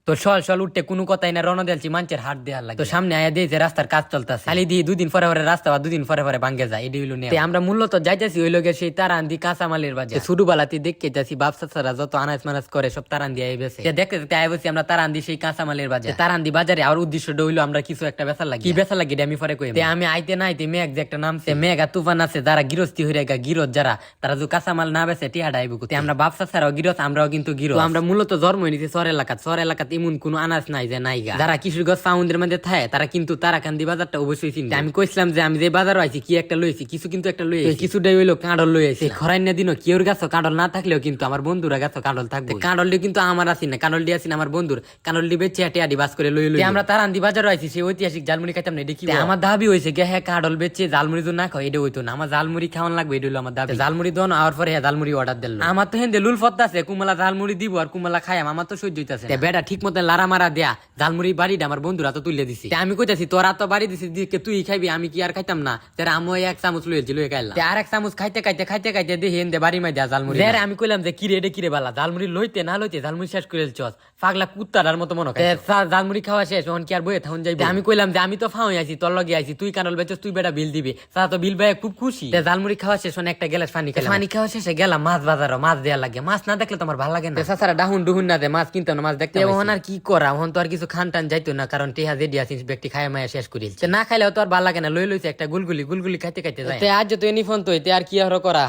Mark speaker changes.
Speaker 1: তো সল উঠতে কোনো কথাই না, রওনা দিয়েছি মানুষের হাট দেওয়ার লাগে। তো সামনে আয়া দিয়েছে রাস্তার কাজ চলতেছে, খালি দিয়ে দুদিন পরে পরে রাস্তা বা দুদিন পরে পরে ভাঙ্গে যায়। এটি হইলো নিয়ম। আমরা মূলত যাইতেছি ওই লোকের সেই তারান্দি কাঁচামালের বাজার। ছোটবেলাতে দেখতে যাচ্ছি বাপসা ছাড়া যত আনাজ মানাজ করে সব তারান্দি আই বেছে। দেখতে দেখতে আই বসি আমরা তারান্দি সেই কাঁচামালের বাজার। তারান্দি বাজারে আর উদ্দেশ্যটা হইলো আমরা কিছু একটা বেচা লাগি। কি বেচা লাগি আমি পরে কই। আমি আইতে না আইতে মেঘ যে একটা নামছে, মেঘ আর তুফান আছে, যারা গৃহস্থী হয়ে গা গিরত যারা, তারা যদি কাঁচামাল না বেছে টিহাটা আইব। আমরা বাপসা ছাড়াও গিরত, আমরাও কিন্তু গিরত। আমরা মূলত জন্ম নিয়েছি শহর এলাকাত এমন কোন আনাজ নাই যে নাই গা। যারা কিশোরগঞ্জ ফাউন্ডের মধ্যে থাকে তারা কিন্তু তারাকান্দি বাজারটা অবশ্যই চিনি। আমি কইছিলাম যে আমি যে বাজার আইছি কি একটা লইছি, কিছু কিন্তু একটা লই আইছি, কিছুটাই হইলো কাঁডল লই আইছি। খরাইনা দিনও কেউর গাছও কাঁডল না থাকলেও কিন্তু আমার বন্ধুরা গাছও কাঁডল থাকবে। কাঁডলটি কিন্তু আমার আছি না, কাঁডলটি আছি আমার বন্ধুর। কাঁডলটি বেচে আটি বাস করে লই আমরা তারান্দি বাজার আইছি, সেই ঐতিহাসিক জালমুড়ি খাইতাম না। এটা কি আমার দাবি হয়েছে গে, হ্যাঁ কাঁডল বেচে জালমুড়ি তো না খাও, এটা হইতো না। আমার জালমুড়ি খাওয়ান লাগবে, এটা হইলো আমার দাবি। জালমুড়ি দোন আর পরে জালমুড়ি অর্ডার দিল। আমার তো হেন্দে লুল ফত্তা আছে, কুমলা জালমুড়ি দিব আর কুমলা খাইয়াম, আমার তো সহ্য হইতাছে। বেটা ঠিক মতো লারা মারা দেয়া জালমুড়ি বাড়িটা আমার বন্ধুরা তো তুলে দিছি। আমি কইতাছি তোরা তো বাড়ি দিছিস, তুই খাইবি, আমি কি আর খাইতাম না? আমি এক চামচ লইছি, লই খাইলাম। আর এক চামচ খাইতে দেখি হেন্দে বাড়ি মাই দেয়া জালমুড়ি। আমি কইলাম যে কিরে এটা কিরে বালা, জালমুড়ি লইতে না লইতে জালমুড়ি শেষ করে চস, পাগলা কুত্তাটার মতো মনে হয়। জালমুড়ি খাওয়া শেষ, এখন কি আর বইয়ে থাউন যাইবে? আমি কইলাম যে আমি তো ফাওয়াই আছি, তোর লগে আইছি, তুই কানল বেচস, তুই বেটা বিল দিবি। তারা তো বিল ভাই খুব খুশি। জালমুড়ি খাওয়া শেষ, একটা গেলাস পানি খেলাম। পানি খাওয়া শেষে গেলাম মাছ বাজারও, মাছ দেয়া লাগে। মাছ না দেখলে তো আমার ভালো লাগে না। সারা ডাহুন ডুহুন না দে, মাছ কিনতাম না, মাছ দেখতে। এখন আর কি করা, এখন তো আর কিছু খান টান যাইতো না, কারণ টেহা যেডি আছিস ব্যক্তি খায় মায়া শেষ করিল। না খাইলেও তো আর ভালো লাগে না, লইছে একটা গুলগুলি খাইতে যায়। আজ তো এনি ফোন তো আর কি আর করা।